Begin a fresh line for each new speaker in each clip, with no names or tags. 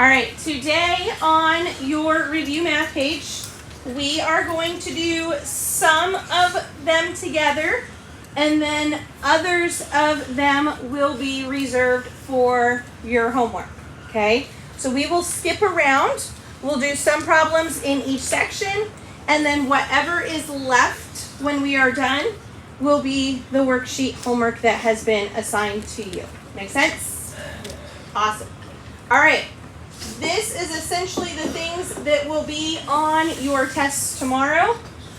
All right, today on your review math page, we are going to do some of them together, and then others of them will be reserved for your homework, okay? So we will skip around. We'll do some problems in each section, and then whatever is left when we are done will be the worksheet homework that has been assigned to you. Make sense? Awesome. All right. This is essentially the things that will be on your tests tomorrow.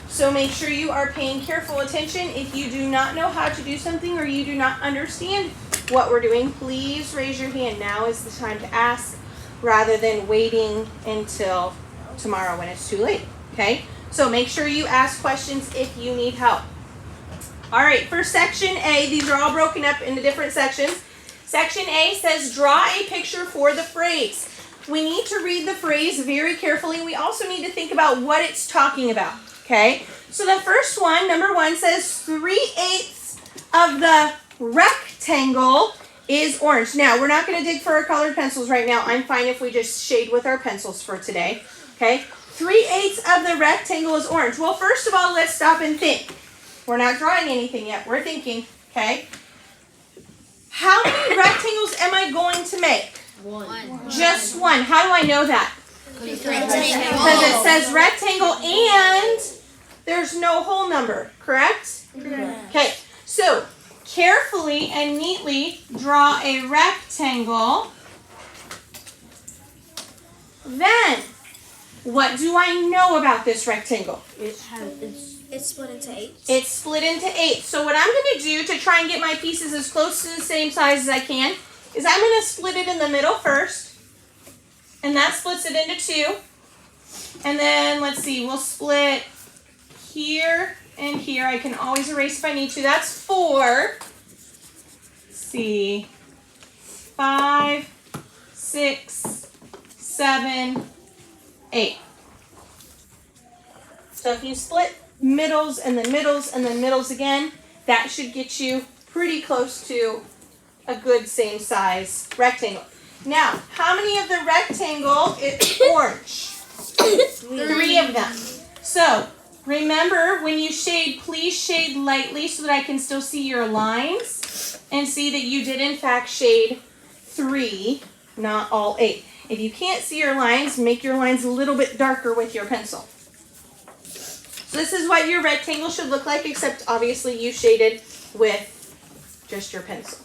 So make sure you are paying careful attention. If you do not know how to do something or you do not understand what we're doing, please raise your hand. Now is the time to ask rather than waiting until tomorrow when it's too late. Okay? So make sure you ask questions if you need help. All right, for section A, these are all broken up into different sections. Section A says draw a picture for the phrase. We need to read the phrase very carefully. We also need to think about what it's talking about, okay? So the first one, number 1, says 3/8 of the rectangle is orange. Now, we're not going to dig for our colored pencils right now. I'm fine if we just shade with our pencils for today, okay? 3/8 of the rectangle is orange. Well, first of all, let's stop and think. We're not drawing anything yet. We're thinking, okay? How many rectangles am I going to make?
One.
Just one. How do I know that? Because it says rectangle and there's no whole number, correct? Okay, so carefully and neatly draw a rectangle. Then, what do I know about this rectangle?
It's split into 8.
It's split into 8. So what I'm going to do to try and get my pieces as close to the same size as I can is I'm going to split it in the middle first. And that splits it into 2. And then, let's see, we'll split here and here. I can always erase if I need to. That's 4. Let's see. 5, 6, 7, 8. So if you split middles and then middles and then middles again, that should get you pretty close to a good same size rectangle. Now, how many of the rectangle is orange? 3 of them. So, remember when you shade, please shade lightly so that I can still see your lines and see that you did in fact shade 3, not all 8. If you can't see your lines, make your lines a little bit darker with your pencil. So this is what your rectangle should look like, except obviously you shaded with just your pencil.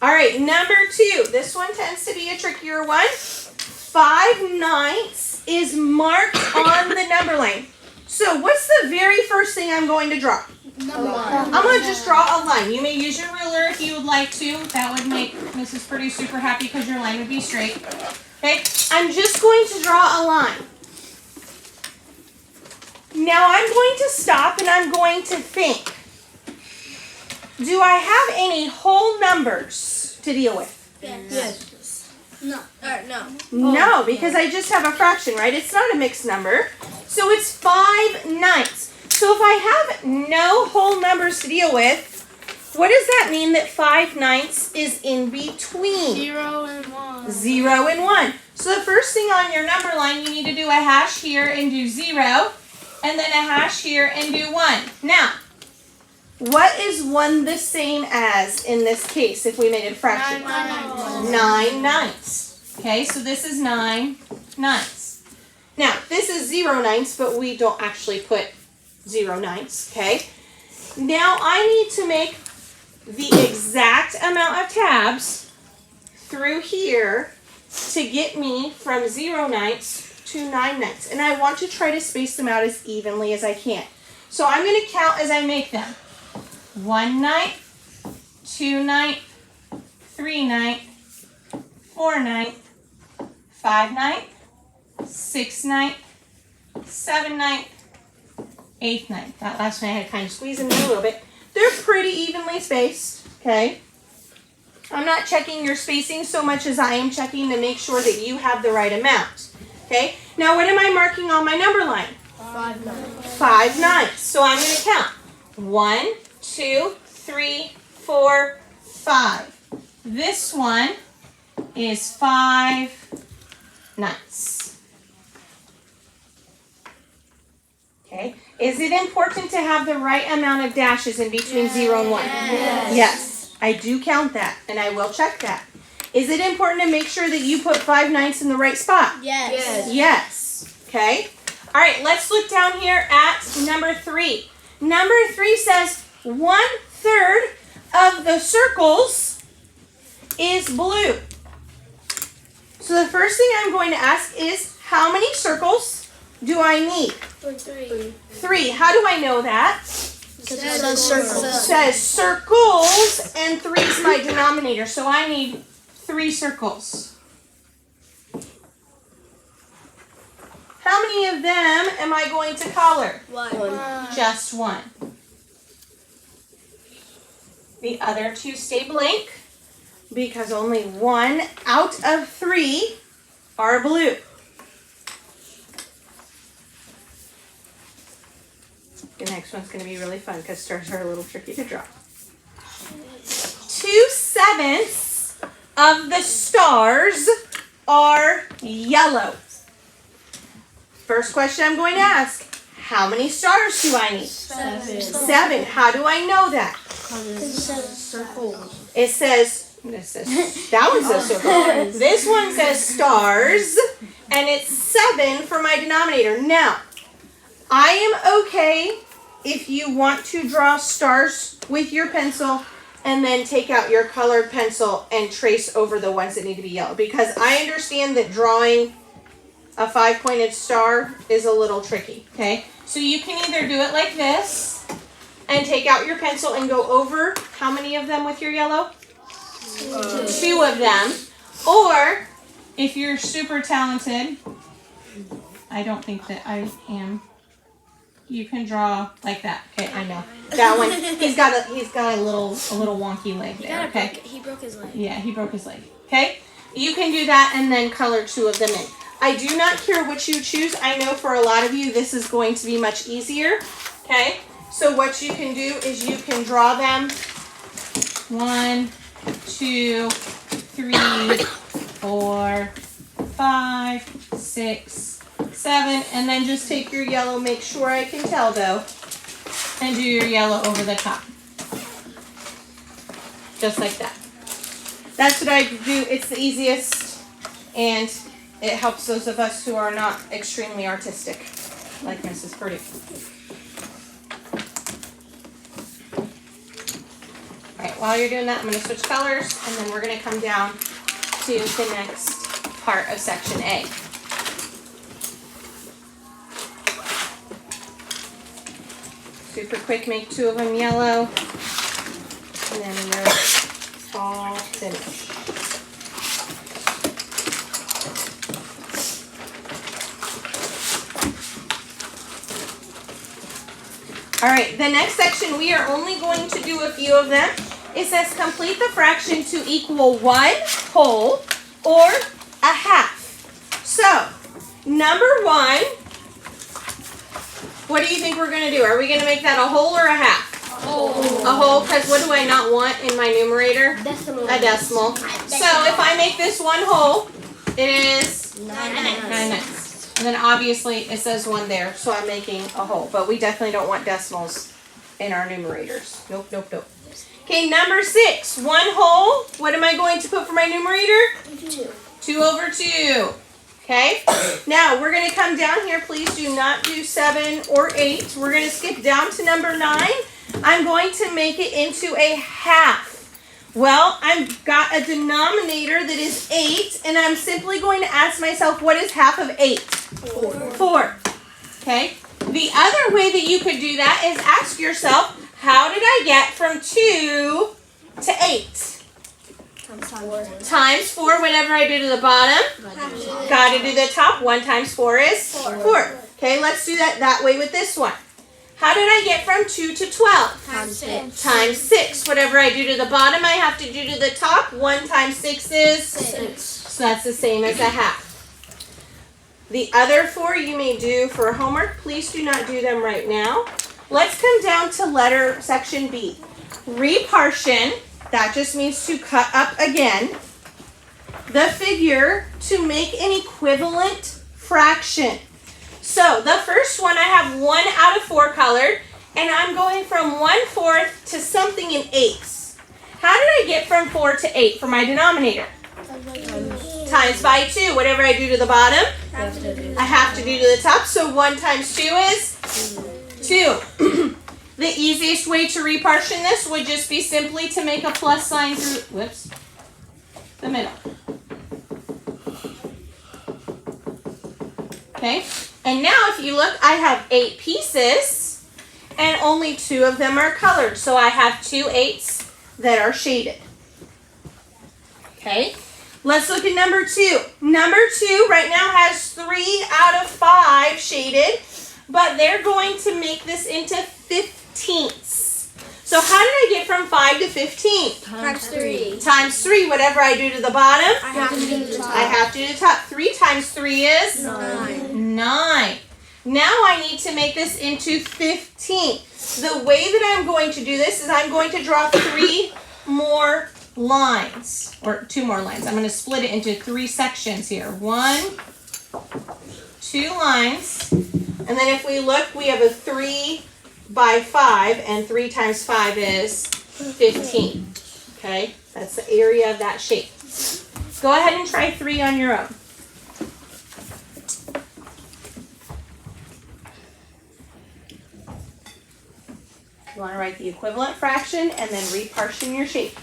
All right, number 2. This one tends to be a trickier one. 5/9 is marked on the number line. So what's the very first thing I'm going to draw?
Number 1.
I'm going to just draw a line. You may use your ruler if you would like to. That would make Mrs. Purdue super happy because your line would be straight. Okay, I'm just going to draw a line. Now I'm going to stop and I'm going to think. Do I have any whole numbers to deal with?
Yes. No. No.
No, because I just have a fraction, right? It's not a mixed number. So it's 5/9. So if I have no whole numbers to deal with, what does that mean that 5/9 is in between?
0 and 1.
0 and 1. So the first thing on your number line, you need to do a hash here and do 0. And then a hash here and do 1. Now, what is 1 the same as in this case if we made it a fraction? 9/9. Okay, so this is 9/9. Now, this is 0/9, but we don't actually put 0/9, okay? Now, I need to make the exact amount of tabs through here to get me from 0/9 to 9/9. And I want to try to space them out as evenly as I can. So I'm going to count as I make them. 1/9, 2/9, 3/9, 4/9, 5/9, 6/9, 7/9, 8/9. That last one I had to kind of squeeze them in a little bit. They're pretty evenly spaced, okay? I'm not checking your spacing so much as I am checking to make sure that you have the right amount. Okay, now what am I marking on my number line?
5/9.
5/9. So I'm going to count. 1, 2, 3, 4, 5. This one is 5/9. Okay. Is it important to have the right amount of dashes in between 0 and 1? Yes. I do count that, and I will check that. Is it important to make sure that you put 5/9 in the right spot?
Yes.
Yes. Okay. All right, let's look down here at number 3. Number 3 says 1/3 of the circles is blue. So the first thing I'm going to ask is, how many circles do I need? 3. How do I know that?
It says circles.
It says circles, and 3 is my denominator, so I need 3 circles. How many of them am I going to color?
1.
Just 1. The other 2 stay blank because only 1 out of 3 are blue. The next one's going to be really fun because stars are a little tricky to draw. 2/7 of the stars are yellow. First question I'm going to ask, how many stars do I need? 7. How do I know that?
It says circles.
It says, that one says circles. This one says stars, and it's 7 for my denominator. Now, I am okay if you want to draw stars with your pencil and then take out your colored pencil and trace over the ones that need to be yellow, because I understand that drawing a 5-pointed star is a little tricky, okay? So you can either do it like this and take out your pencil and go over how many of them with your yellow? 2 of them. Or if you're super talented, I don't think that I am, you can draw like that. Okay, I know. That one, he's got a little wonky leg there, okay?
He broke his leg.
Yeah, he broke his leg. Okay? You can do that and then color 2 of them in. I do not care which you choose. I know for a lot of you this is going to be much easier. Okay? So what you can do is you can draw them 1, 2, 3, 4, 5, 6, 7, and then just take your yellow, make sure I can tell though, and do your yellow over the top. Just like that. That's what I do. It's the easiest, and it helps those of us who are not extremely artistic, like Mrs. Purdy. All right, while you're doing that, I'm going to switch colors, and then we're going to come down to the next part of section A. Super quick, make 2 of them yellow, and then we're all finished. All right, the next section, we are only going to do a few of them. It says complete the fraction to equal 1 whole or a half. So, number 1, what do you think we're going to do? Are we going to make that a whole or a half? A whole, because what do I not want in my numerator?
Decimal.
A decimal. So if I make this 1 whole, it is 9/9. And then obviously it says 1 there, so I'm making a whole. But we definitely don't want decimals in our numerators. Nope, nope, nope. Okay, number 6, 1 whole. What am I going to put for my numerator? 2/2. Okay, now we're going to come down here. Please do not do 7 or 8. We're going to skip down to number 9. I'm going to make it into a half. Well, I've got a denominator that is 8, and I'm simply going to ask myself, what is half of 8? 4. Okay, the other way that you could do that is ask yourself, how did I get from 2 to 8? Times 4, whatever I do to the bottom. Got to do the top. 1 times 4 is 4. Okay, let's do that way with this one. How did I get from 2 to 12?
Times 6.
Times 6. Whatever I do to the bottom, I have to do to the top. 1 times 6 is
6.
So that's the same as a half. The other 4 you may do for homework. Please do not do them right now. Let's come down to letter section B. Repartition. That just means to cut up again. the figure to make an equivalent fraction. So the first one, I have 1 out of 4 colored, and I'm going from 1/4 to something in eighths. How did I get from 4 to 8 for my denominator? Times by 2. Whatever I do to the bottom, I have to do to the top. So 1 times 2 is 2. The easiest way to repartition this would just be simply to make a plus sign through, the middle. Okay, and now if you look, I have 8 pieces, and only 2 of them are colored. So I have 2 8s that are shaded. Okay, let's look at number 2. Number 2 right now has 3 out of 5 shaded, but they're going to make this into 15ths. So how did I get from 5 to 15?
Times 3.
Times 3. Whatever I do to the bottom,
I have to do the top.
I have to do the top. 3 times 3 is 9. Now I need to make this into 15. The way that I'm going to do this is I'm going to draw 3 more lines, or 2 more lines. I'm going to split it into 3 sections here. 1, 2 lines, and then if we look, we have a 3 by 5, and 3 times 5 is 15. Okay, that's the area of that shape. Go ahead and try 3 on your own. You want to write the equivalent fraction and then repartition your shape.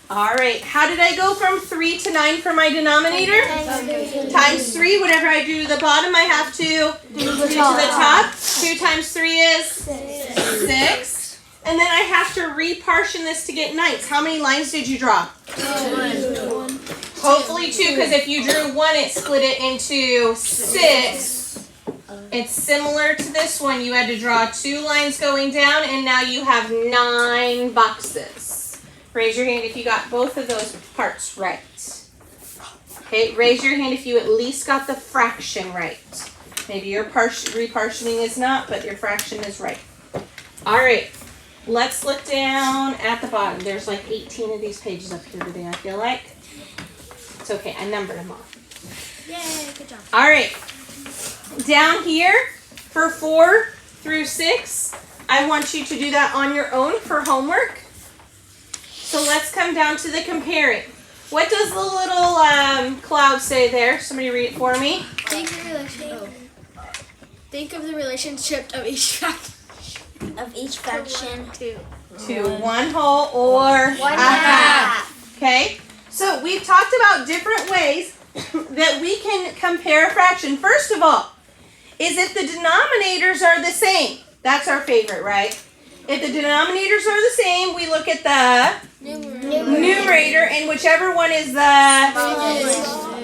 All right, how did I go from 3 to 9 for my denominator? Times 3, whatever I do to the bottom, I have to do to the top. 2 times 3 is 6. And then I have to repartition this to get ninths. How many lines did you draw?
1.
Hopefully 2, because if you drew 1, it split it into 6. It's similar to this one. You had to draw 2 lines going down, and now you have 9 boxes. Raise your hand if you got both of those parts right. Okay, raise your hand if you at least got the fraction right. Maybe your repartitioning is not, but your fraction is right. All right, let's look down at the bottom. There's like 18 of these pages up here today, I feel like. It's okay, I numbered them all.
Yay, good job.
All right, down here for 4 through 6, I want you to do that on your own for homework. So let's come down to the comparing. What does the little cloud say there? Somebody read it for me.
Think of the relationship of each fraction
To 1 whole or 1/2. Okay, so we've talked about different ways that we can compare a fraction. First of all, is if the denominators are the same. That's our favorite, right? If the denominators are the same, we look at the numerator, and whichever one is the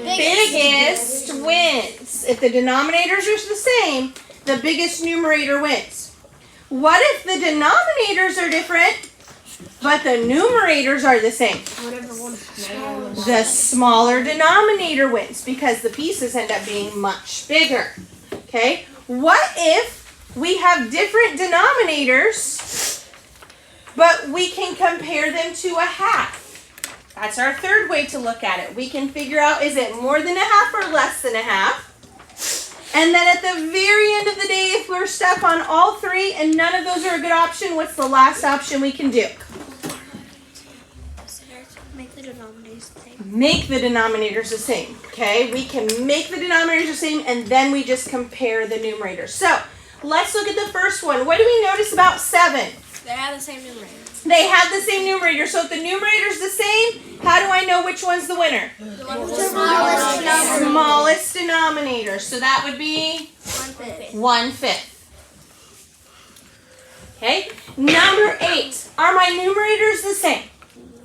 biggest wins. If the denominators are the same, the biggest numerator wins. What if the denominators are different, but the numerators are the same? The smaller denominator wins because the pieces end up being much bigger. Okay? What if we have different denominators, but we can compare them to a half? That's our third way to look at it. We can figure out, is it more than a half or less than a half? And then at the very end of the day, if we're stuck on all 3 and none of those are a good option, what's the last option we can do?
Make the denominators the same.
Make the denominators the same. Okay, we can make the denominators the same, and then we just compare the numerators. So let's look at the first one. What do we notice about 7?
They have the same numerator.
They have the same numerator. So if the numerator's the same, how do I know which one's the winner?
The one with the smallest number.
Smallest denominator. So that would be 1/5. Okay. Number 8. Are my numerators the same?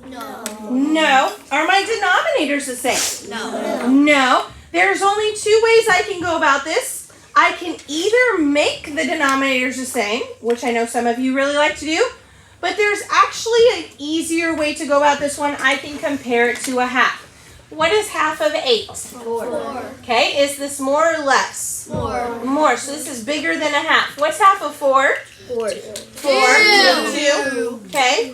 No.
No. Are my denominators the same?
No.
No. There's only 2 ways I can go about this. I can either make the denominators the same, which I know some of you really like to do, but there's actually an easier way to go about this one. I can compare it to a half. What is half of 8?
4.
Okay, is this more or less? More, so this is bigger than a half. What's half of 4?
4.
2. Okay.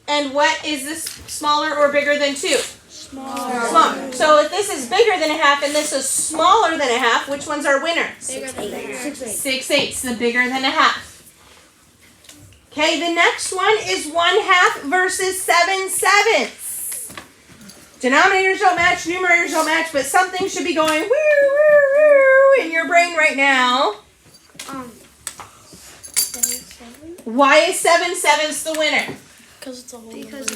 And what is this, smaller or bigger than 2? Smaller. So if this is bigger than a half and this is smaller than a half, which one's our winner? 6/8, the bigger than a half. Okay, the next one is 1/2 versus 7/7. Denominators don't match, numerators don't match, but something should be going woo, woo, woo in your brain right now.
7/7.
Why is 7/7 the winner?
Because it's a whole
Because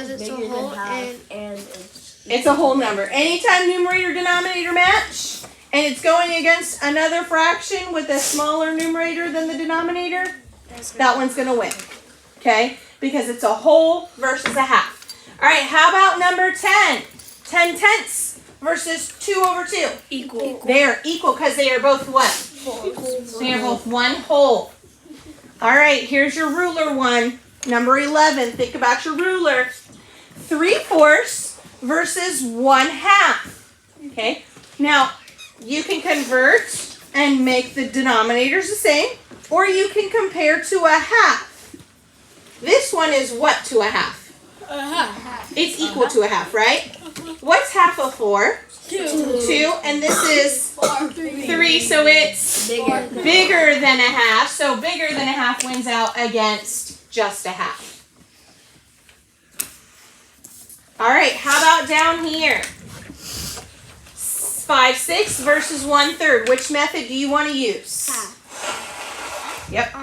it's a whole
and
It's a whole number. Anytime numerator denominator match and it's going against another fraction with a smaller numerator than the denominator, that one's going to win. Okay? Because it's a whole versus a half. All right, how about number 10? 10/10 versus 2/2.
equal.
They are equal because they are both what? They are both one whole. All right, here's your ruler one. Number 11, think about your ruler. 3/4 versus 1/2. Okay, now you can convert and make the denominators the same, or you can compare to a half. This one is what to a half? It's equal to a half, right? What's half of 4? 2, and this is 3, so it's bigger than a half. So bigger than a half wins out against just a half. All right, how about down here? 5/6 versus 1/3. Which method do you want to use? Yep.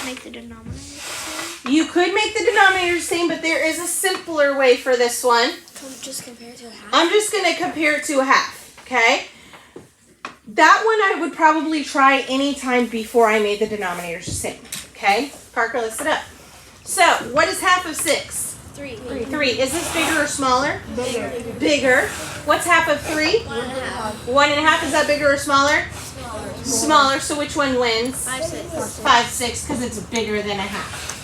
Make the denominator the same.
You could make the denominator the same, but there is a simpler way for this one.
So just compare it to a half.
I'm just going to compare it to a half, okay? That one I would probably try any time before I made the denominators the same, okay? Parker, let's sit up. So, what is half of 6?
3.
3. Is this bigger or smaller?
bigger.
Bigger. What's half of 3?
1/2.
1.5. Is that bigger or smaller? Smaller. So which one wins?
5/6.
5/6 because it's bigger than a half.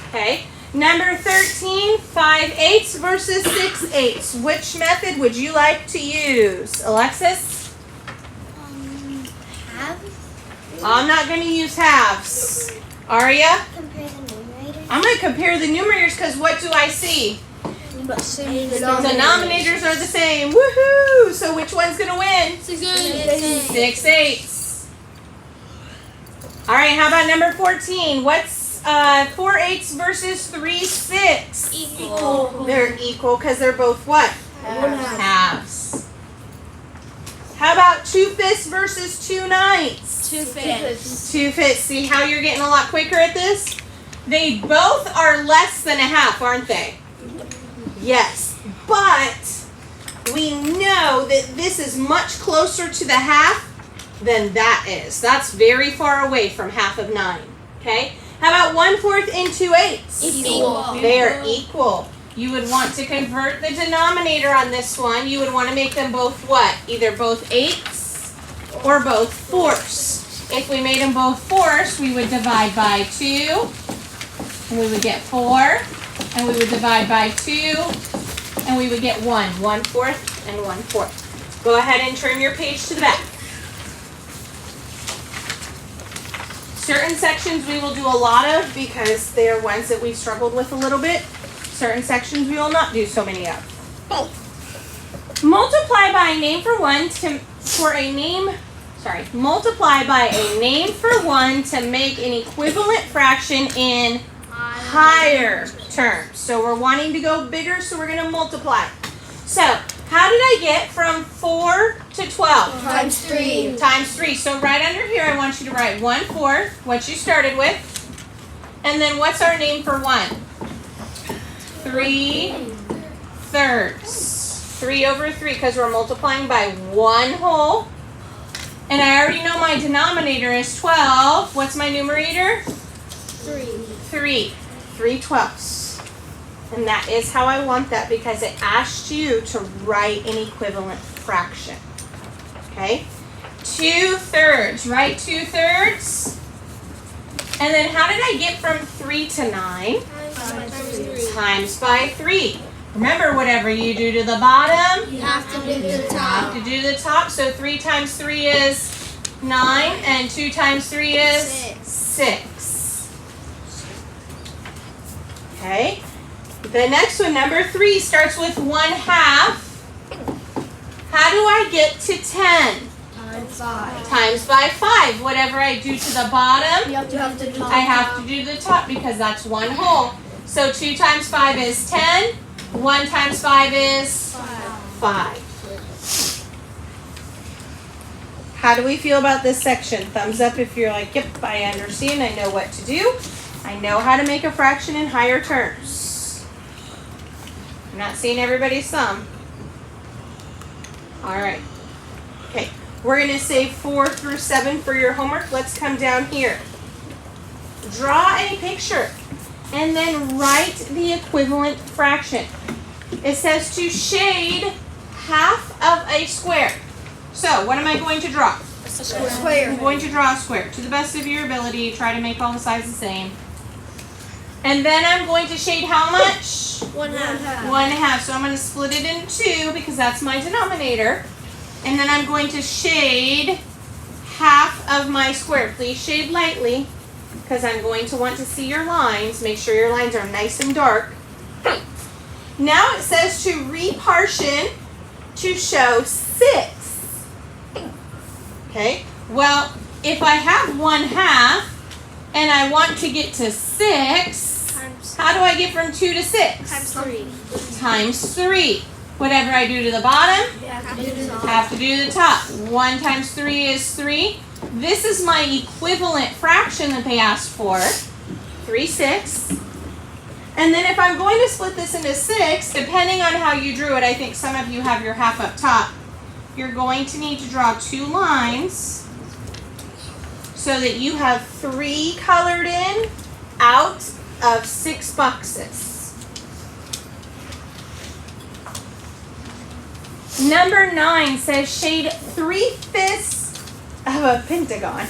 Okay. Number 13, 5/8 versus 6/8. Which method would you like to use? Alexis?
Half.
I'm not going to use halves. Aria?
Compare the numerator.
I'm going to compare the numerators because what do I see? Denominators are the same. Woohoo! So which one's going to win? 6/8. All right, how about number 14? What's 4/8 versus 3/6?
Equal.
They're equal because they're both what? Halves. How about 2/5 versus 2/9?
2/5.
2/5. See how you're getting a lot quicker at this? They both are less than a half, aren't they? Yes, but we know that this is much closer to the half than that is. That's very far away from half of 9. Okay? How about 1/4 and 2/8?
Equal.
They are equal. You would want to convert the denominator on this one. You would want to make them both what? Either both 8s or both 4s. If we made them both 4s, we would divide by 2, and we would get 4, and we would divide by 2, and we would get 1. 1/4 and 1/4. Go ahead and turn your page to the back. Certain sections we will do a lot of because they are ones that we've struggled with a little bit. Certain sections we will not do so many of. Multiply by a name for one to multiply by a name for one to make an equivalent fraction in higher terms. So we're wanting to go bigger, so we're going to multiply. So, how did I get from 4 to 12?
Times 3.
Times 3. So right under here, I want you to write 1/4, what you started with. And then what's our name for 1? 3/3. 3/3 because we're multiplying by 1 whole. And I already know my denominator is 12. What's my numerator? 3. 3/12. And that is how I want that because it asked you to write an equivalent fraction. Okay? 2/3. Write 2/3. And then how did I get from 3 to 9? Times by 3. Remember, whatever you do to the bottom,
You have to do the
you
top.
have to do the top. So 3 times 3 is 9, and 2 times 3 is 6. Okay. The next one, number 3, starts with 1/2. How do I get to 10?
Times 5.
Times by 5. Whatever I do to the bottom,
You have to do
I have to do the top because that's 1 whole. So 2 times 5 is 10. 1 times 5 is 5. How do we feel about this section? Thumbs up if you're like, yep, I understand. I know what to do. I know how to make a fraction in higher terms. I'm not seeing everybody's thumb. All right. Okay. We're going to say 4 through 7 for your homework. Let's come down here. Draw a picture and then write the equivalent fraction. It says to shade half of a square. So, what am I going to draw?
A square.
I'm going to draw a square. To the best of your ability, try to make all the sides the same. And then I'm going to shade how much?
1/2.
1/2. So I'm going to split it in 2 because that's my denominator. And then I'm going to shade half of my square. Please shade lightly because I'm going to want to see your lines. Make sure your lines are nice and dark. Now it says to repartition to show 6. Okay, well, if I have 1/2 and I want to get to 6, how do I get from 2 to 6?
Times 3.
Times 3. Whatever I do to the bottom,
You have to do the top.
have to do the top. 1 times 3 is 3. This is my equivalent fraction that they asked for, 3/6. And then if I'm going to split this into 6, depending on how you drew it, I think some of you have your half up top, you're going to need to draw 2 lines so that you have 3 colored in out of 6 boxes. Number 9 says shade 3/5 of a pentagon.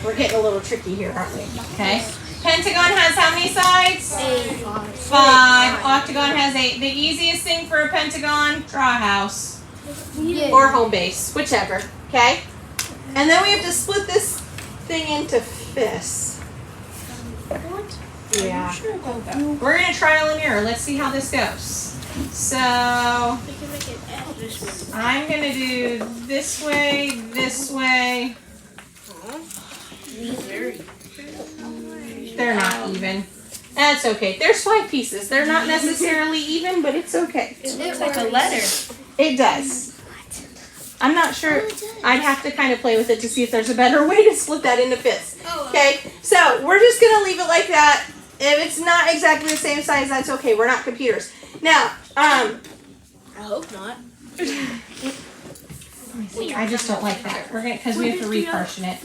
We're getting a little tricky here, aren't we? Okay. Pentagon has how many sides?
8.
5. Octagon has 8. The easiest thing for a pentagon, draw a house. Or home base, whichever. Okay? And then we have to split this thing into fifths. Yeah. We're going to trial and error. Let's see how this goes. So, I'm going to do this way, this way. They're not even. That's okay. There's 5 pieces. They're not necessarily even, but it's okay.
It looks like a letter.
It does. I'm not sure. I'd have to kind of play with it to see if there's a better way to split that into fifths. Okay, so we're just going to leave it like that. If it's not exactly the same size, that's okay. We're not computers. Now,
I hope not.
I just don't like that. We're gonna because we have to repartition it.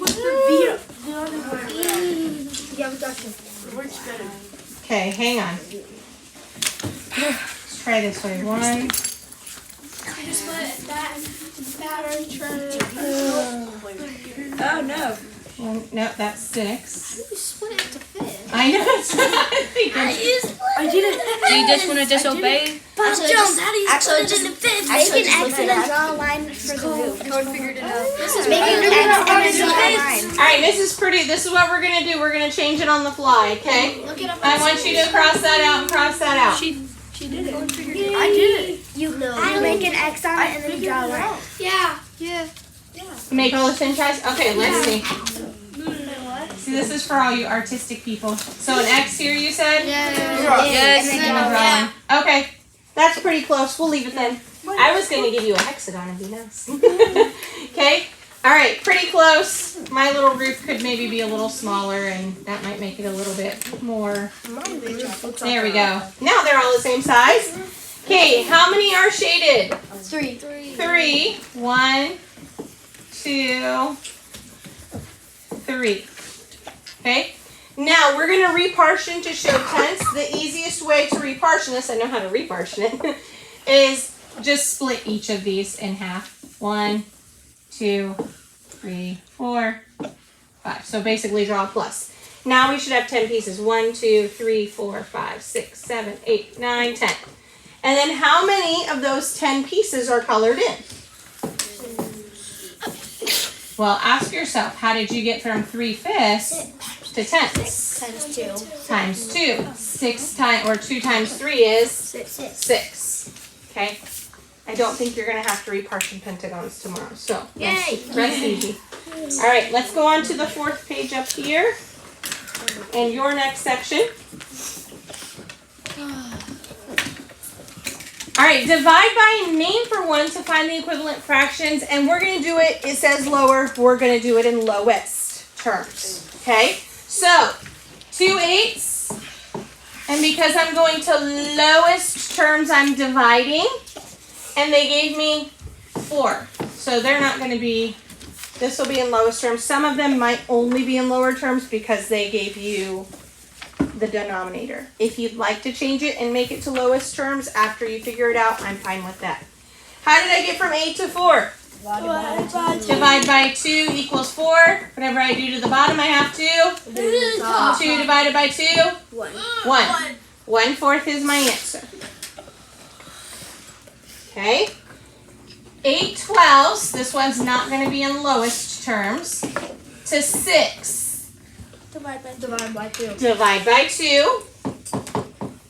Yeah, we got you.
Okay, hang on. Let's try this way. 1.
Oh no.
No, that's 6.
We split it to fit.
I know it's not.
I did it.
Do you just want to disobey?
Bob Jones, how do you split it into fifths?
Make an X and then draw a line for the roof.
Code figured it out.
This is
Make an X and then draw a line.
All right, this is pretty. This is what we're gonna do. We're gonna change it on the fly. Okay.
Look at
I want you to cross that out and cross that out.
She did it.
I did it.
You make an X on it and then you draw a line.
Yeah.
Make all the same size? Okay, let's see. See, this is for all you artistic people. So an X here, you said?
Yes.
And then a drawing. Okay, that's pretty close. We'll leave it then. I was going to give you a hexagon and be nice. Okay, all right, pretty close. My little roof could maybe be a little smaller, and that might make it a little bit more. There we go. Now they're all the same size. Okay, how many are shaded?
3.
3. 1, 2, 3. Okay? Now we're going to repartition to show tenths. The easiest way to repartition this, I know how to repartition it, is just split each of these in half. 1, 2, 3, 4, 5. So basically draw a plus. Now we should have 10 pieces. 1, 2, 3, 4, 5, 6, 7, 8, 9, 10. And then how many of those 10 pieces are colored in? Well, ask yourself, how did you get from 3/5 to 10ths?
Times 2.
Times 2. 6 times, or 2 times 3 is 6. Okay? I don't think you're going to have to repartition pentagons tomorrow. So, rest easy. All right, let's go on to the 4th page up here. And your next section. All right, divide by name for one to find the equivalent fractions. And we're going to do it, it says lower, we're going to do it in lowest terms. Okay? So, 2/8. And because I'm going to lowest terms, I'm dividing. And they gave me 4. So they're not going to be, this will be in lowest terms. Some of them might only be in lower terms because they gave you the denominator. If you'd like to change it and make it to lowest terms after you figure it out, I'm fine with that. How did I get from 8 to 4? Divide by 2 equals 4. Whatever I do to the bottom, I have to. 2 divided by 2? 1. 1/4 is my answer. Okay. 8/12, this one's not going to be in lowest terms, to 6.
Divide by 2.
Divide by 2.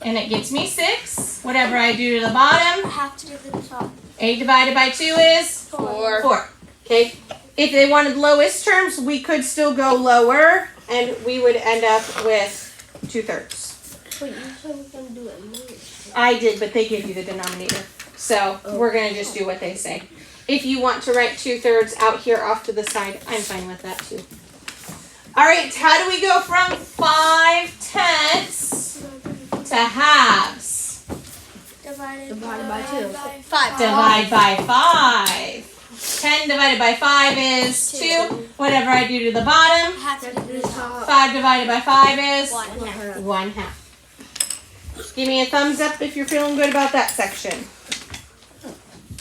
And it gets me 6. Whatever I do to the bottom,
Have to do the top.
8 divided by 2 is 4. Okay. If they wanted lowest terms, we could still go lower, and we would end up with 2/3.
Wait, you said we're going to do it in
I did, but they give you the denominator. So we're going to just do what they say. If you want to write 2/3 out here off to the side, I'm fine with that too. All right, how do we go from 5/10 to halves?
Divided
by 2.
5.
Divide by 5. 10 divided by 5 is 2. Whatever I do to the bottom,
Have to do the top.
5 divided by 5 is
1.
1/2. Give me a thumbs up if you're feeling good about that section.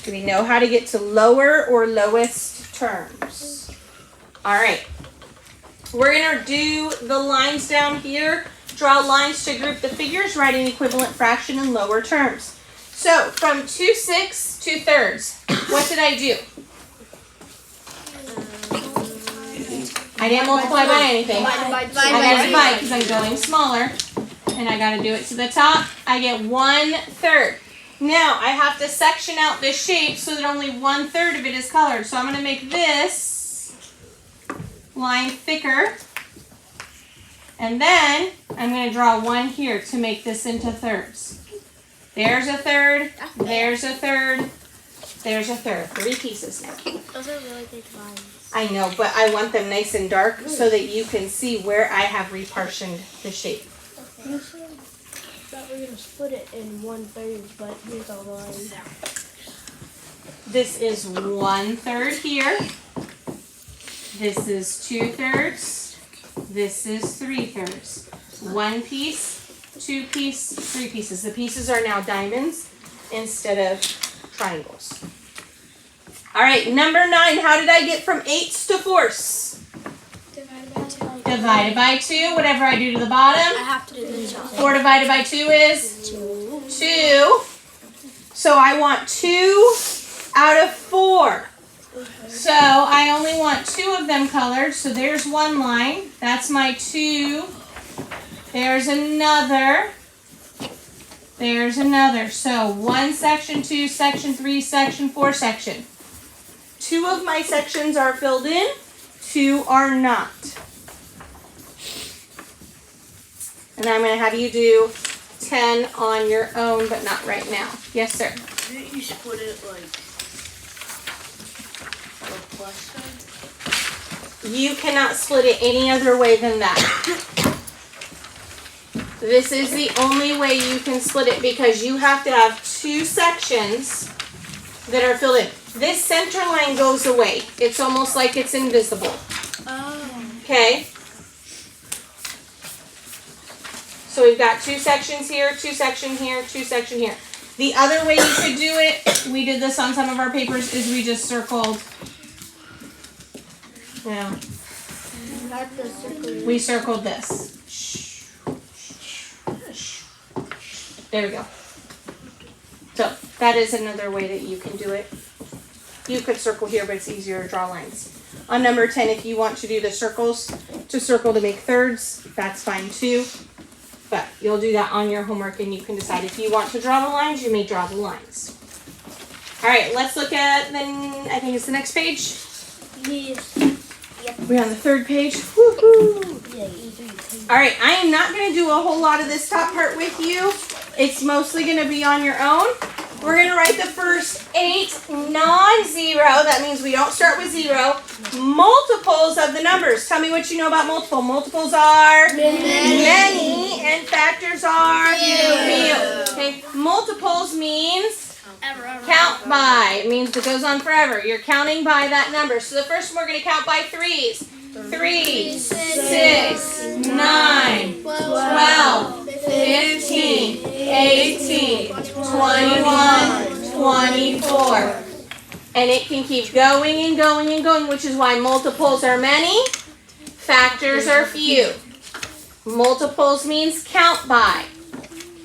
Do we know how to get to lower or lowest terms? All right. We're going to do the lines down here. Draw lines to group the figures, write an equivalent fraction in lower terms. So, from 2/6 2/3, what did I do? I didn't multiply by anything. I got to divide because I'm going smaller. And I got to do it to the top. I get 1/3. Now, I have to section out this shape so that only 1/3 of it is colored. So I'm going to make this line thicker. And then I'm going to draw one here to make this into thirds. There's a third, there's a third, there's a third. 3 pieces now.
Those are really big lines.
I know, but I want them nice and dark so that you can see where I have repartitioned the shape.
You said that we're going to split it in 1/3, but here's all the lines.
This is 1/3 here. This is 2/3. This is 3/3. 1 piece, 2 piece, 3 pieces. The pieces are now diamonds instead of triangles. All right, number 9. How did I get from 8s to 4s? Divided by 2. Whatever I do to the bottom.
I have to do the top.
4 divided by 2 is 2. So I want 2 out of 4. So I only want 2 of them colored. So there's one line. That's my 2. There's another. There's another. So 1 section, 2 section, 3 section, 4 section. 2 of my sections are filled in. 2 are not. And I'm going to have you do 10 on your own, but not right now. Yes, sir.
Didn't you split it like plus sign?
You cannot split it any other way than that. This is the only way you can split it because you have to have 2 sections that are filled in. This center line goes away. It's almost like it's invisible. Okay? So we've got 2 sections here, 2 section here, 2 section here. The other way you could do it, we did this on some of our papers, is we just circled. Yeah. We circled this. There we go. So that is another way that you can do it. You could circle here, but it's easier to draw lines. On number 10, if you want to do the circles, to circle to make thirds, that's fine too. But you'll do that on your homework and you can decide if you want to draw the lines, you may draw the lines. All right, let's look at then, I think it's the next page.
Yes.
We're on the third page. Woohoo!
Yeah,
All right, I am not going to do a whole lot of this top part with you. It's mostly going to be on your own. We're going to write the first 8 non-zero. That means we don't start with 0. Multiples of the numbers. Tell me what you know about multiple. Multiples are many and factors are few. Okay, multiples means count by. It means it goes on forever. You're counting by that number. So the first one we're going to count by 3s. 3, 6, 9, 12, 15, 18, 21, 24. And it can keep going and going and going, which is why multiples are many, factors are few. Multiples means count by.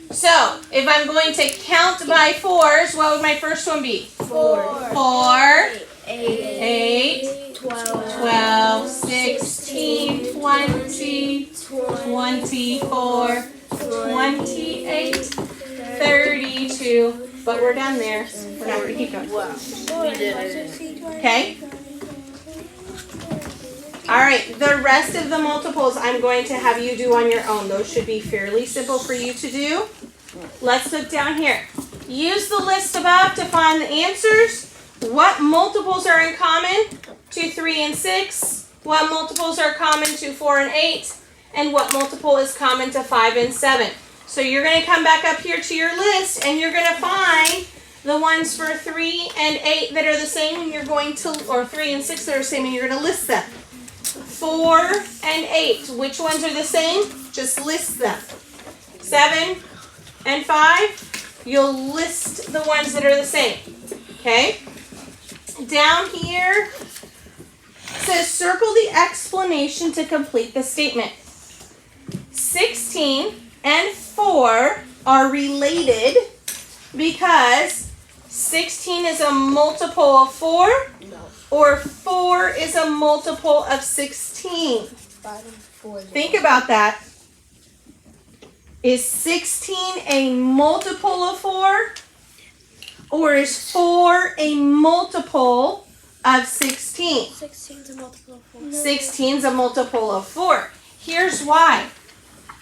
So, if I'm going to count by 4s, what would my first one be? 4, 8, 12, 16, 20, 24, 28, 32. But we're done there. We're not going to keep going. Okay? Alright, the rest of the multiples I'm going to have you do on your own. Those should be fairly simple for you to do. Let's look down here. Use the list above to find the answers. What multiples are in common to 3 and 6? What multiples are common to 4 and 8? And what multiple is common to 5 and 7? So you're going to come back up here to your list and you're going to find the ones for 3 and 8 that are the same, and you're going to, or 3 and 6 that are the same, and you're going to list them. 4 and 8, which ones are the same? Just list them. 7 and 5, you'll list the ones that are the same. Okay? Down here, it says circle the explanation to complete the statement. 16 and 4 are related because 16 is a multiple of 4, or 4 is a multiple of 16. Think about that. Is 16 a multiple of 4? Or is 4 a multiple of 16?
16's a multiple of 4.
16's a multiple of 4. Here's why.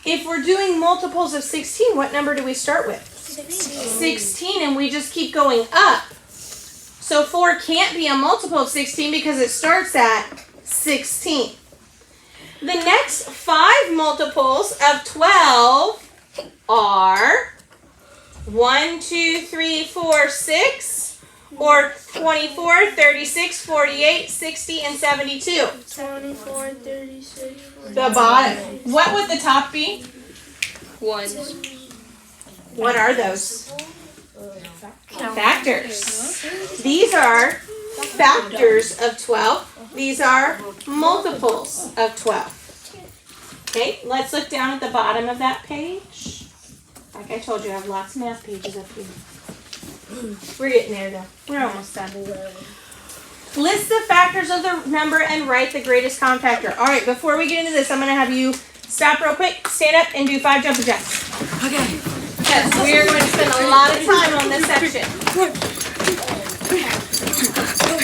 If we're doing multiples of 16, what number do we start with? 16, and we just keep going up. So 4 can't be a multiple of 16 because it starts at 16. The next 5 multiples of 12 are 1, 2, 3, 4, 6, or 24, 36, 48, 60, and 72.
24, 36.
The bottom. What would the top be?
Ones.
What are those? Factors. These are factors of 12. These are multiples of 12. Okay, let's look down at the bottom of that page. Like I told you, I have lots of math pages up here. We're getting there though. We're almost done. List the factors of the number and write the greatest common factor. All right, before we get into this, I'm going to have you stop real quick, stand up, and do 5 jumping jacks.
Okay.
Because we are going to spend a lot of time on this section.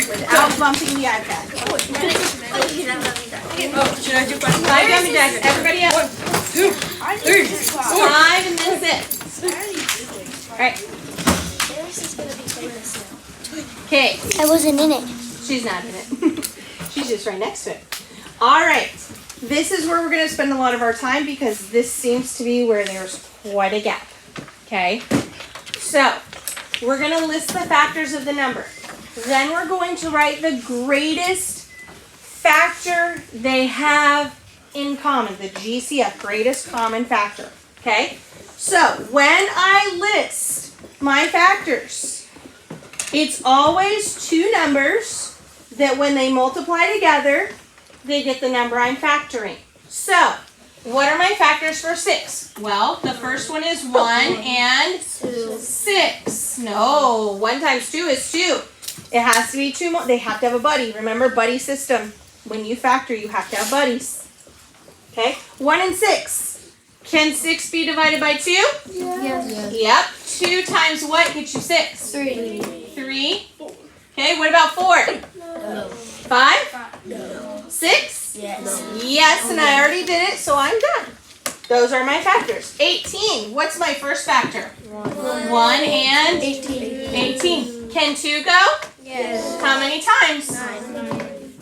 Without bumping the iPad.
Should I do
5 jumping jacks. Everybody up.
1, 2, 3, 4.
5 and then 6. All right. Okay.
I wasn't in it.
She's not in it. She's just right next to it. All right. This is where we're going to spend a lot of our time because this seems to be where there's quite a gap. Okay? So, we're going to list the factors of the number. Then we're going to write the greatest factor they have in common. The GCF, greatest common factor. Okay? So, when I list my factors, it's always 2 numbers that when they multiply together, they get the number I'm factoring. So, What are my factors for 6? Well, the first one is 1 and 6. No, 1 times 2 is 2. It has to be 2 more. They have to have a buddy. Remember, buddy system. When you factor, you have to have buddies. Okay, 1 and 6. Can 6 be divided by 2?
Yes.
Yep. 2 times what gets you 6?
3.
3. Okay, what about 4?
No.
5?
No.
6?
Yes.
Yes, and I already did it, so I'm done. Those are my factors. 18. What's my first factor? 1 and 18. Can 2 go?
Yes.
How many times?
9.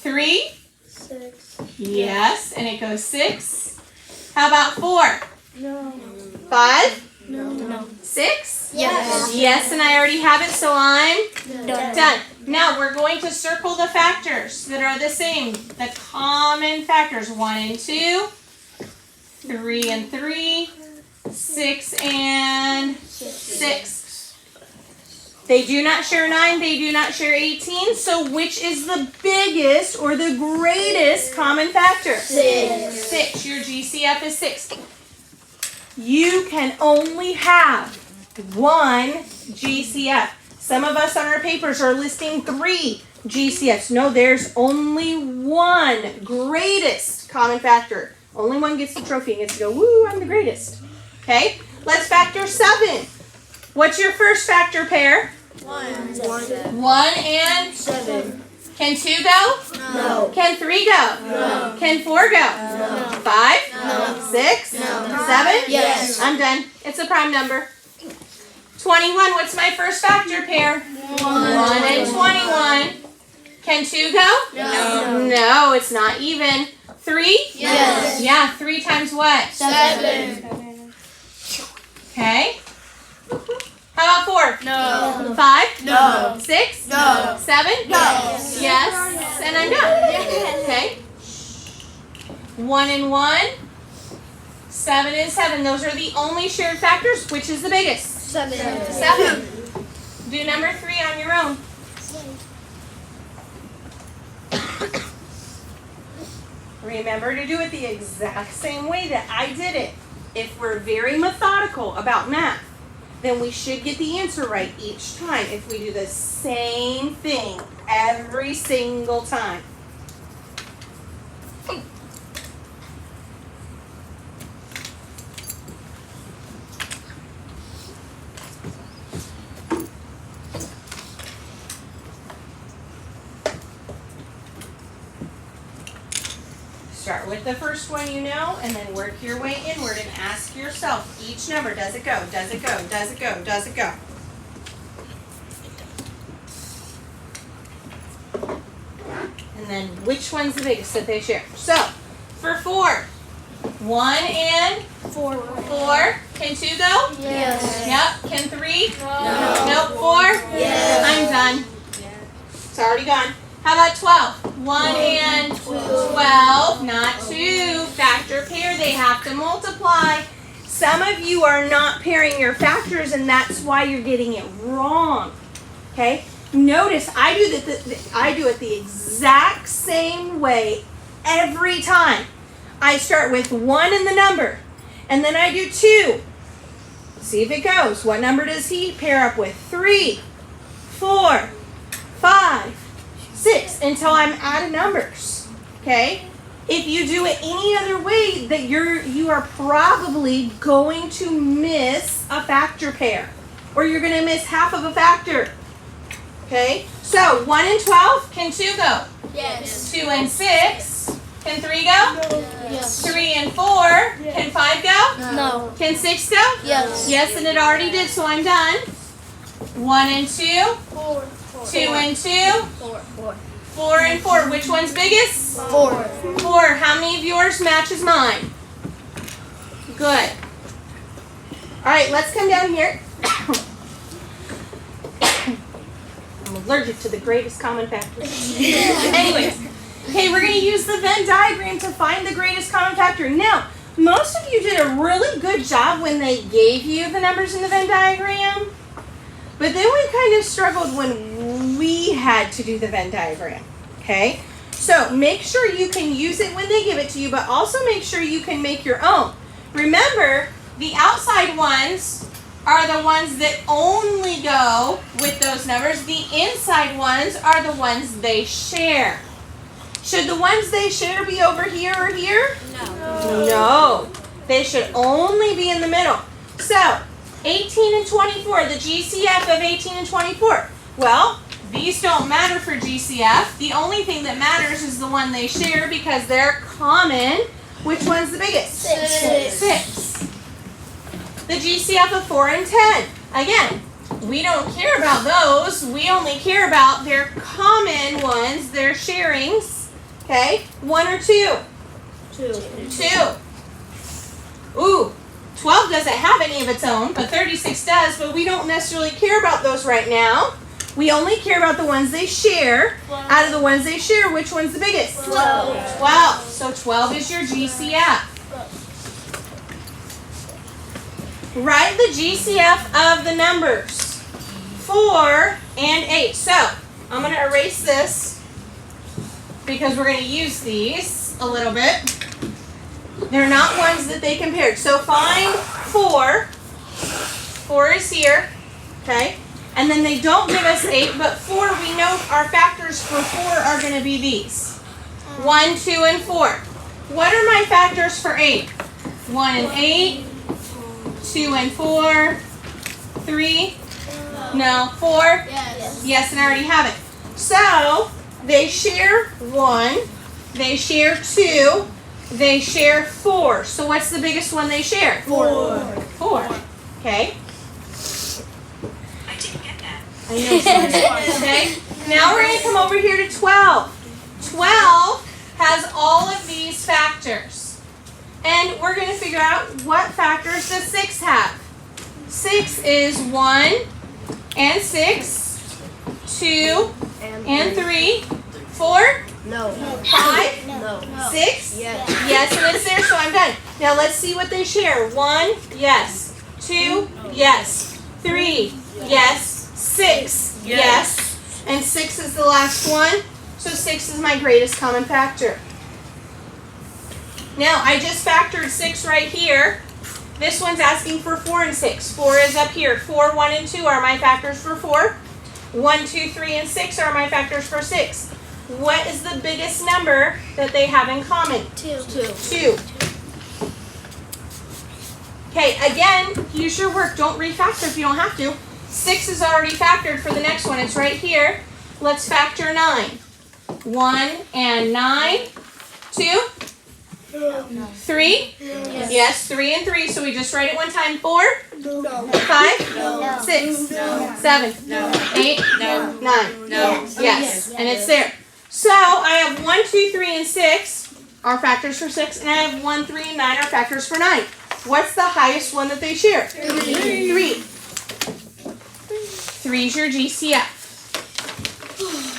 3?
6.
Yes, and it goes 6. How about 4?
No.
5?
No.
6?
Yes.
Yes, and I already have it, so I'm
Done.
done. Now we're going to circle the factors that are the same. The common factors. 1 and 2. 3 and 3. 6 and 6. They do not share 9. They do not share 18. So which is the biggest or the greatest common factor?
6.
6. Your GCF is 6. You can only have 1 GCF. Some of us on our papers are listing 3 GCFs. No, there's only 1 greatest common factor. Only one gets the trophy and gets to go, woo, I'm the greatest. Okay, let's factor 7. What's your first factor pair? 1 and
7.
Can 2 go?
No.
Can 3 go?
No.
Can 4 go?
No.
5?
No.
6?
No.
7?
Yes.
I'm done. It's a prime number. 21. What's my first factor pair? 1 and 21. Can 2 go?
No.
No, it's not even. 3?
Yes.
Yeah, 3 times what?
7.
Okay. How about 4?
No.
5?
No.
6?
No.
7?
No.
Yes. And I'm done. Okay. 1 and 1. 7 and 7. Those are the only shared factors. Which is the biggest?
7.
7. Do number 3 on your own. Remember to do it the exact same way that I did it. If we're very methodical about math, then we should get the answer right each time if we do the same thing every single time. Start with the first one you know, and then work your way inward and ask yourself each number, does it go, does it go, does it go, does it go? And then which one's the biggest that they share? So, for 4, 1 and
4.
4. Can 2 go?
Yes.
Yep. Can 3?
No.
Nope. 4?
Yes.
I'm done. It's already gone. How about 12? 1 and 12, not 2. Factor pair, they have to multiply. Some of you are not pairing your factors, and that's why you're getting it wrong. Okay? Notice I do it the exact same way every time. I start with 1 in the number, and then I do 2. See if it goes. What number does he pair up with? 3, 4, 5, 6, until I'm out of numbers. Okay? If you do it any other way, that you are probably going to miss a factor pair, or you're going to miss half of a factor. Okay? So 1 and 12, can 2 go?
Yes.
2 and 6, can 3 go?
Yes.
3 and 4, can 5 go?
No.
Can 6 go?
Yes.
Yes, and it already did, so I'm done. 1 and 2,
4.
2 and 2, 4 and 4. Which one's biggest?
4.
4. How many of yours matches mine? Good. All right, let's come down here. I'm allergic to the greatest common factor. Anyways, okay, we're going to use the Venn diagram to find the greatest common factor. Now, most of you did a really good job when they gave you the numbers in the Venn diagram, but then we kind of struggled when we had to do the Venn diagram, okay? So make sure you can use it when they give it to you, but also make sure you can make your own. Remember, the outside ones are the ones that only go with those numbers. The inside ones are the ones they share. Should the ones they share be over here or here? No. No. They should only be in the middle. So, 18 and 24, the GCF of 18 and 24. Well, these don't matter for GCF. The only thing that matters is the one they share because they're common. Which one's the biggest? 6. The GCF of 4 and 10. Again, we don't care about those. We only care about their common ones, their sharings. Okay, 1 or 2? 2. Ooh, 12 doesn't have any of its own, but 36 does, but we don't necessarily care about those right now. We only care about the ones they share. Out of the ones they share, which one's the biggest?
12.
12. So 12 is your GCF. Write the GCF of the numbers 4 and 8. So I'm going to erase this because we're going to use these a little bit. They're not ones that they compared. So find 4. 4 is here. Okay. And then they don't give us 8, but 4, we know our factors for 4 are going to be these. 1, 2, and 4. What are my factors for 8? 1 and 8. 2 and 4. 3. No. 4. Yes, and I already have it. So, they share 1. They share 2. They share 4. So, what's the biggest one they share? 4. 4. Okay. I know. Okay. Now we're going to come over here to 12. 12 has all of these factors. And we're going to figure out what factors does 6 have. 6 is 1 and 6, 2 and 3, 4,
No.
5,
No.
6,
Yes.
yes, and it's there, so I'm done. Now let's see what they share. 1, yes. 2, yes. 3, yes. 6, yes. And 6 is the last one, so 6 is my greatest common factor. Now, I just factored 6 right here. This one's asking for 4 and 6. 4 is up here. 4, 1, and 2 are my factors for 4. 1, 2, 3, and 6 are my factors for 6. What is the biggest number that they have in common?
2.
2. Okay, again, use your work. Don't refactor if you don't have to. 6 is already factored for the next one. It's right here. Let's factor 9. 1 and 9. 2. 3? Yes, 3 and 3. So we just write it one time. 4? 5? 6? 7? 8? 9? Yes, and it's there. So I have 1, 2, 3, and 6 are factors for 6, and I have 1, 3, and 9 are factors for 9. What's the highest one that they share? 3. 3 is your GCF.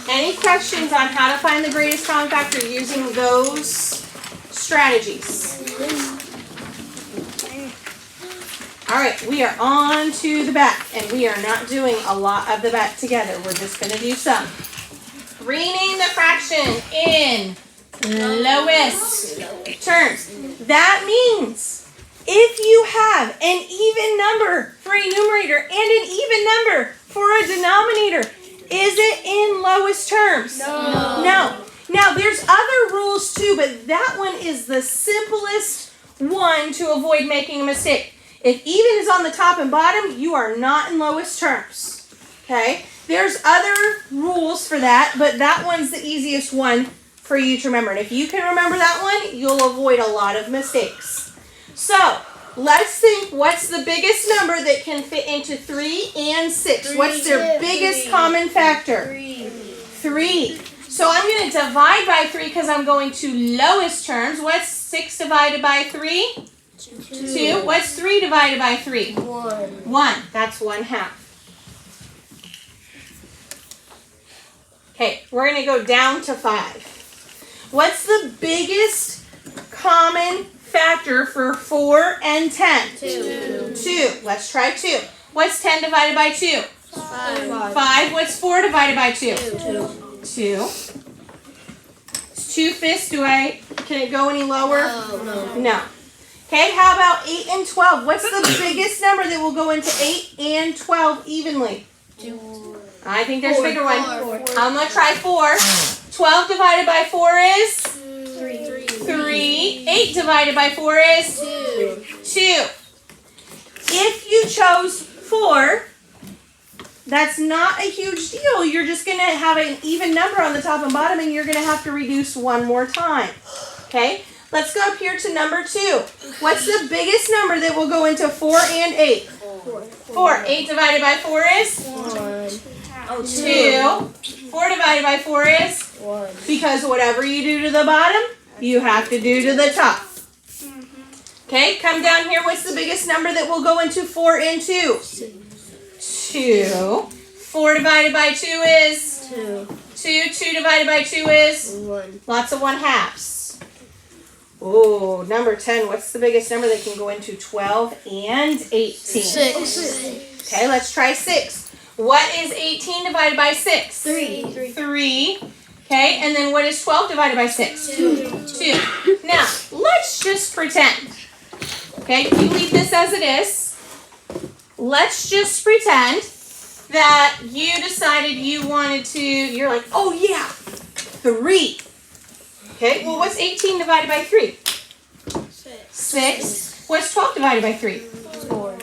Any questions on how to find the greatest common factor using those strategies? All right, we are on to the back, and we are not doing a lot of the back together. We're just going to do some. Rename the fraction in lowest terms. That means if you have an even number for a numerator and an even number for a denominator, is it in lowest terms? No. Now, there's other rules too, but that one is the simplest one to avoid making a mistake. If even is on the top and bottom, you are not in lowest terms. Okay? There's other rules for that, but that one's the easiest one for you to remember. And if you can remember that one, you'll avoid a lot of mistakes. So, let's think, what's the biggest number that can fit into 3 and 6? What's their biggest common factor? 3. So I'm going to divide by 3 because I'm going to lowest terms. What's 6 divided by 3? 2. What's 3 divided by 3? 1. That's 1/2. Okay, we're going to go down to 5. What's the biggest common factor for 4 and 10? 2. Let's try 2. What's 10 divided by 2? 5. What's 4 divided by 2? 2. 2 fifths. Can it go any lower? No. Okay, how about 8 and 12? What's the biggest number that will go into 8 and 12 evenly?
2.
I think there's a bigger one.
4.
I'm going to try 4. 12 divided by 4 is?
3.
3. 8 divided by 4 is? 2. If you chose 4, that's not a huge deal. You're just going to have an even number on the top and bottom, and you're going to have to reduce one more time. Okay? Let's go up here to number 2. What's the biggest number that will go into 4 and 8? 4. 8 divided by 4 is? 2. 4 divided by 4 is?
1.
Because whatever you do to the bottom, you have to do to the top. Okay, come down here. What's the biggest number that will go into 4 and 2? 2. 4 divided by 2 is?
2.
2. 2 divided by 2 is?
1.
Lots of 1/2. Oh, number 10. What's the biggest number that can go into 12 and 18?
6.
Okay, let's try 6. What is 18 divided by 6?
3.
3. Okay, and then what is 12 divided by 6? 2. Now, let's just pretend. Okay, you leave this as it is. Let's just pretend that you decided you wanted to, you're like, oh yeah, 3. Okay, well what's 18 divided by 3? 6. What's 12 divided by 3? 4.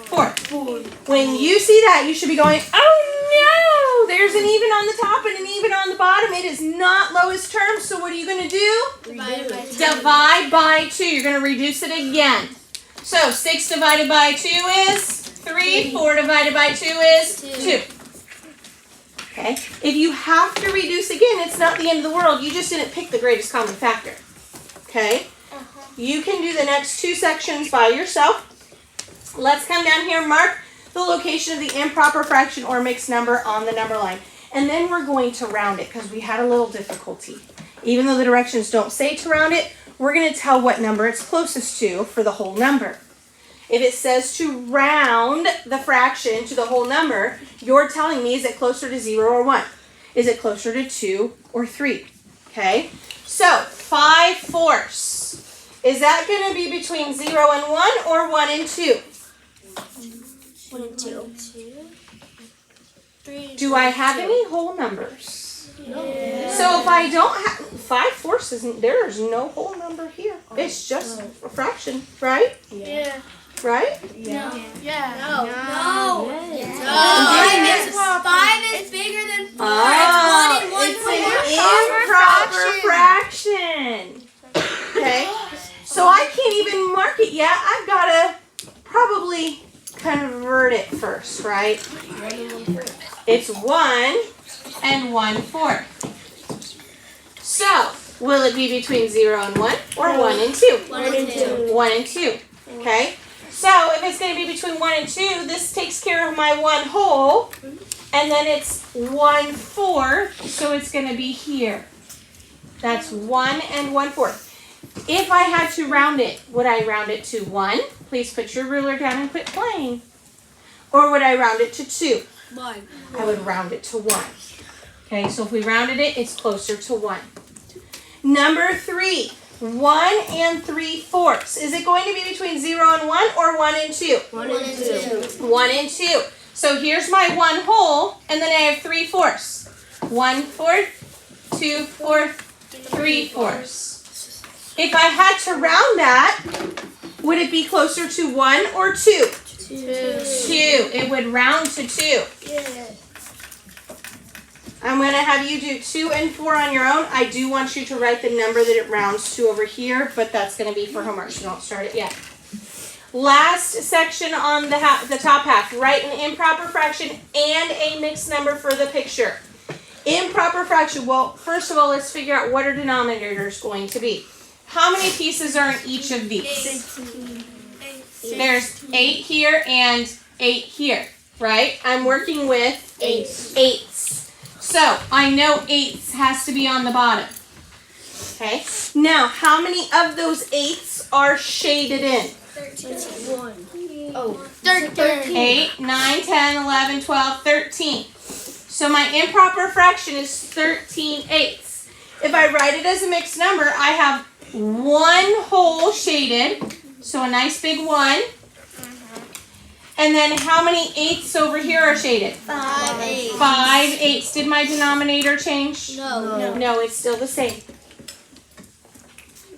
When you see that, you should be going, oh no, there's an even on the top and an even on the bottom. It is not lowest term, so what are you going to do? Divide by 2. You're going to reduce it again. So 6 divided by 2 is 3. 4 divided by 2 is 2. Okay? If you have to reduce again, it's not the end of the world. You just didn't pick the greatest common factor. Okay? You can do the next 2 sections by yourself. Let's come down here, mark the location of the improper fraction or mixed number on the number line. And then we're going to round it because we had a little difficulty. Even though the directions don't say to round it, we're going to tell what number it's closest to for the whole number. If it says to round the fraction to the whole number, you're telling me, is it closer to 0 or 1? Is it closer to 2 or 3? Okay? So, 5/4. Is that going to be between 0 and 1 or 1 and 2?
1 and 2.
Do I have any whole numbers?
Yeah.
So if I don't have 5/4 isn't, there's no whole number here. It's just a fraction, right?
Yeah.
Right?
Yeah.
No.
Yes.
5 is bigger than 4.
Oh,
It's 1
an
and 1
improper fraction. Okay? So I can't even mark it yet. I've got to probably convert it first, right? It's 1 and 1/4. So, will it be between 0 and 1 or 1 and 2?
1 and 2.
1 and 2. Okay? So, if it's going to be between 1 and 2, this takes care of my 1 whole. And then it's 1/4, so it's going to be here. That's 1 and 1/4. If I had to round it, would I round it to 1? Please put your ruler down and quit playing. Or would I round it to 2?
1.
I would round it to 1. Okay, so if we rounded it, it's closer to 1. Number 3, 1 and 3/4. Is it going to be between 0 and 1 or 1 and 2?
1 and 2.
1 and 2. So here's my 1 whole, and then I have 3/4. 1/4, 2/4, 3/4. If I had to round that, would it be closer to 1 or 2? 2. It would round to 2.
Yeah.
I'm going to have you do 2 and 4 on your own. I do want you to write the number that it rounds to over here, but that's going to be for homework, so don't start it yet. Last section on the top half. Write an improper fraction and a mixed number for the picture. Improper fraction. Well, first of all, let's figure out what our denominator is going to be. How many pieces are in each of these? There's 8 here and 8 here, right? I'm working with eighths. So, I know eighths has to be on the bottom. Okay? Now, how many of those eighths are shaded in?
1. Oh.
13.
8, 9, 10, 11, 12, 13. So my improper fraction is 13 eighths. If I write it as a mixed number, I have one whole shaded, so a nice big 1. And then how many eighths over here are shaded?
5 8.
5 eighths. Did my denominator change?
No.
No, it's still the same.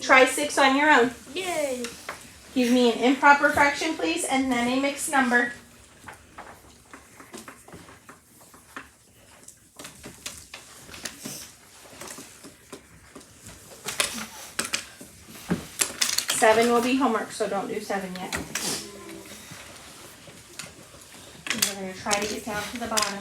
Try 6 on your own.
Yay.
Give me an improper fraction, please, and then a mixed number. Seven will be homework, so don't do 7 yet. And we're going to try to get down to the bottom.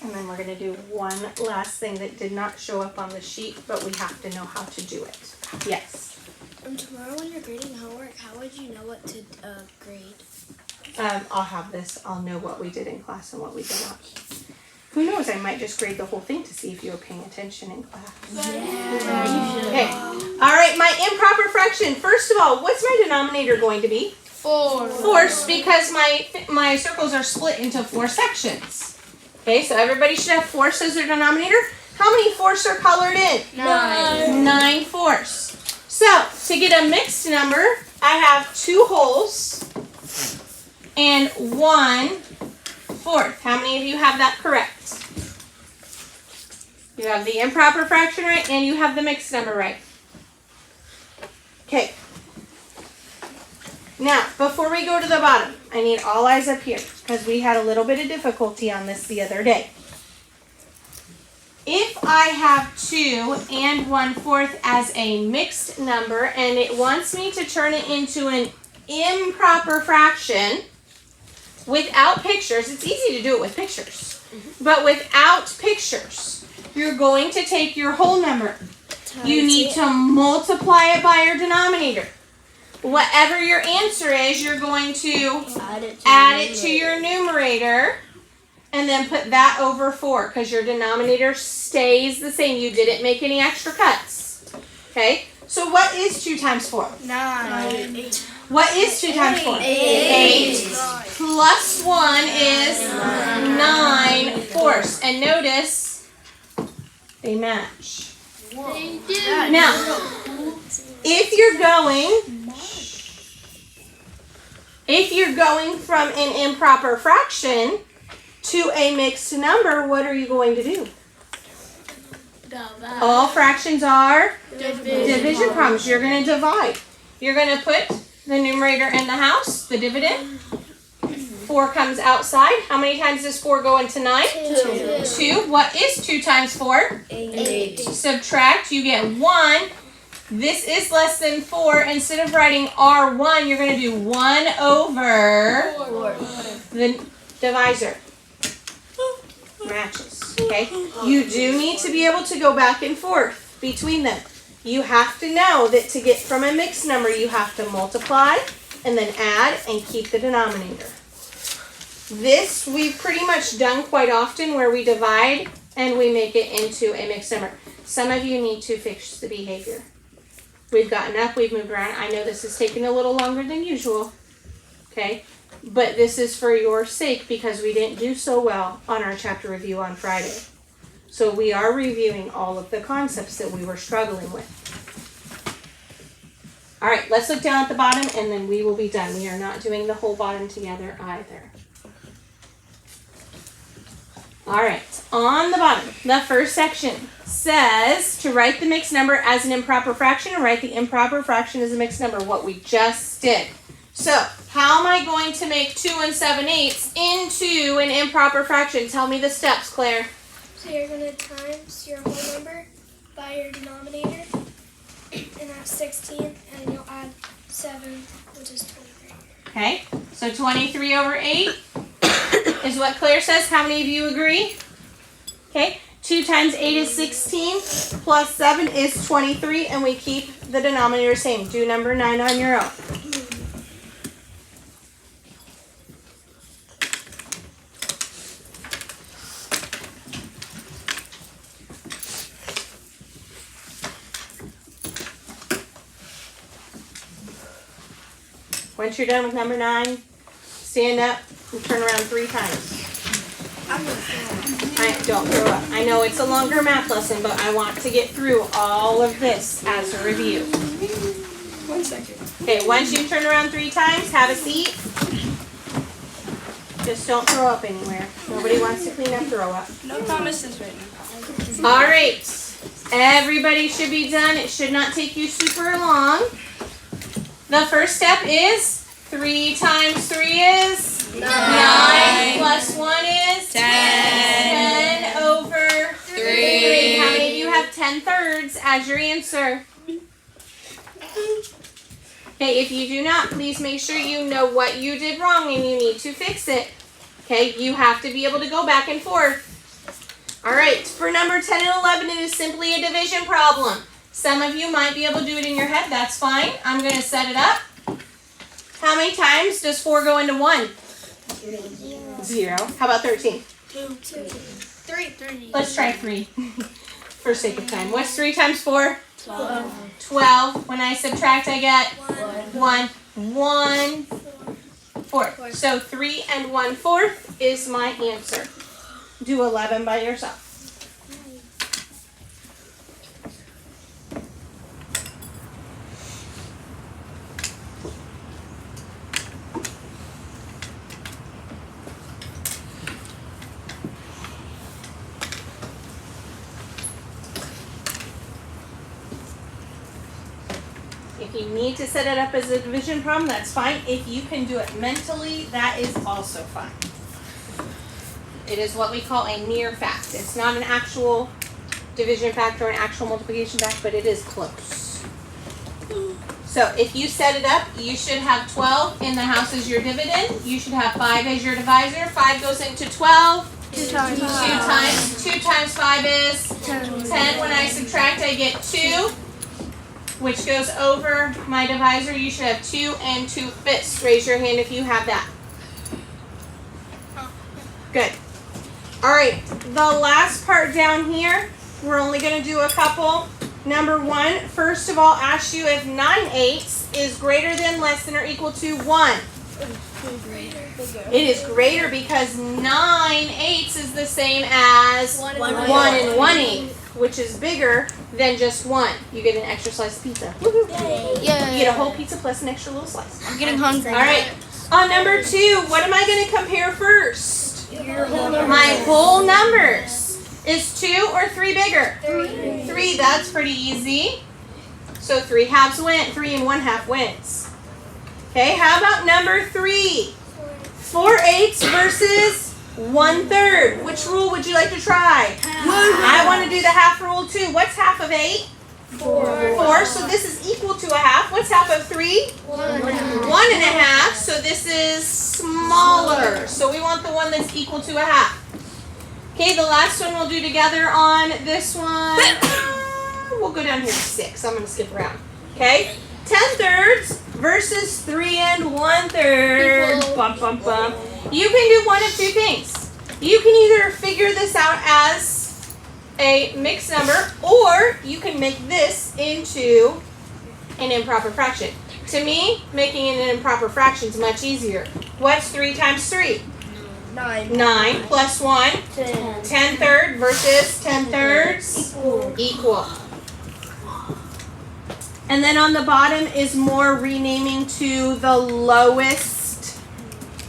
And then we're going to do one last thing that did not show up on the sheet, but we have to know how to do it. Yes.
Tomorrow when you're grading homework, how would you know what to grade?
I'll have this. I'll know what we did in class and what we did not. Who knows? I might just grade the whole thing to see if you were paying attention in class.
Yeah.
Okay. All right, my improper fraction. First of all, what's my denominator going to be?
4.
Fourths, because my circles are split into 4 sections. Okay, so everybody should have 4ths as their denominator. How many 4ths are colored in?
9.
9 fourths. So, to get a mixed number, I have 2 wholes and 1 fourth. How many of you have that correct? You have the improper fraction right, and you have the mixed number right. Okay. Now, before we go to the bottom, I need all eyes up here, because we had a little bit of difficulty on this the other day. If I have 2 and 1/4 as a mixed number, and it wants me to turn it into an improper fraction, without pictures, it's easy to do it with pictures, but without pictures, you're going to take your whole number. You need to multiply it by your denominator. Whatever your answer is, you're going to add it to your numerator, and then put that over 4, because your denominator stays the same. You didn't make any extra cuts. Okay? So what is 2 times 4?
9.
What is 2 times 4? 8. Plus 1 is 9 fourths. And notice, they match.
They do.
Now, if you're going from an improper fraction to a mixed number, what are you going to do? All fractions are division problems. You're going to divide. You're going to put the numerator in the house, the dividend. 4 comes outside. How many times does 4 go into 9? 2. What is 2 times 4?
8.
Subtract, you get 1. This is less than 4. Instead of writing R1, you're going to do 1 over the divisor. Matches, okay? You do need to be able to go back and forth between them. You have to know that to get from a mixed number, you have to multiply and then add and keep the denominator. This we've pretty much done quite often, where we divide and we make it into a mixed number. Some of you need to fix the behavior. We've gotten up, we've moved around. I know this is taking a little longer than usual, okay? But this is for your sake, because we didn't do so well on our chapter review on Friday. So we are reviewing all of the concepts that we were struggling with. All right, let's look down at the bottom, and then we will be done. We are not doing the whole bottom together either. All right, on the bottom, the first section says to write the mixed number as an improper fraction and write the improper fraction as a mixed number, what we just did. So, how am I going to make 2 7/8 into an improper fraction? Tell me the steps, Claire.
So you're going to times your whole number by your denominator, and that's 16, and you'll add 7, which is 23.
Okay, so 23 over 8 is what Claire says. How many of you agree? Okay, 2 times 8 is 16, plus 7 is 23, and we keep the denominator same. Do number 9 on your own. Once you're done with number 9, stand up and turn around 3 times. Don't throw up. I know it's a longer math lesson, but I want to get through all of this as a review.
1 second.
Okay, once you turn around 3 times, have a seat. Just don't throw up anywhere. Nobody wants to clean up throw up.
No promises right now.
All right. Everybody should be done. It should not take you super long. The first step is 3 times 3 is 9 plus 1 is 10 over 3. How many of you have 10/3 as your answer? Okay, if you do not, please make sure you know what you did wrong and you need to fix it. Okay, you have to be able to go back and forth. All right, for number 10 and 11, it is simply a division problem. Some of you might be able to do it in your head. That's fine. I'm going to set it up. How many times does 4 go into 1? 0. How about 13?
2. 3.
Let's try 3 for sake of time. What's 3 times 4?
12.
12. When I subtract, I get 1. 1/4. So 3 and 1/4 is my answer. Do 11 by yourself. If you need to set it up as a division problem, that's fine. If you can do it mentally, that is also fine. It is what we call a near fact. It's not an actual division fact or an actual multiplication fact, but it is close. So if you set it up, you should have 12 in the house as your dividend. You should have 5 as your divisor. 5 goes into 12.
2 times
2 times 5 is 10. When I subtract, I get 2. Which goes over my divisor. You should have 2 and 2/5. Raise your hand if you have that. Good. All right, the last part down here, we're only going to do a couple. Number 1, first of all, ask you if 9/8 is greater than, less than, or equal to 1. It is greater because 9/8 is the same as 1 and 1/8, which is bigger than just 1. You get an extra slice of pizza. Woo-hoo. You get a whole pizza plus an extra little slice.
I'm getting hungry.
All right. On number 2, what am I going to compare first? My whole numbers. Is 2 or 3 bigger? 3. That's pretty easy. So 3 halves win. 3 and 1/2 wins. Okay, how about number 3? 4/8 versus 1/3. Which rule would you like to try? I want to do the half rule too. What's half of 8? 4. So this is equal to a half. What's half of 3? 1.5. So this is smaller. So we want the one that's equal to a half. Okay, the last one we'll do together on this one. We'll go down here to 6. I'm going to skip around. Okay, 10/3 versus 3 and 1/3. Bump, bump, bump. You can do one of 2 things. You can either figure this out as a mixed number, or you can make this into an improper fraction. To me, making it an improper fraction is much easier. What's 3 times 3? 9 plus 1. 10/3 versus 10/3 equal. And then on the bottom is more renaming to the lowest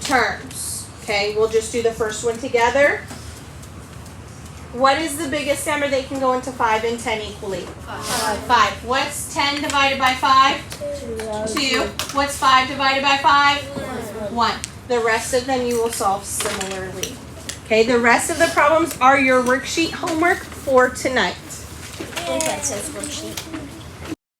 terms. Okay, we'll just do the first one together. What is the biggest number that can go into 5 and 10 equally? 5. What's 10 divided by 5? 2. What's 5 divided by 5? 1. The rest of them you will solve similarly. Okay, the rest of the problems are your worksheet homework for tonight.
That says worksheet.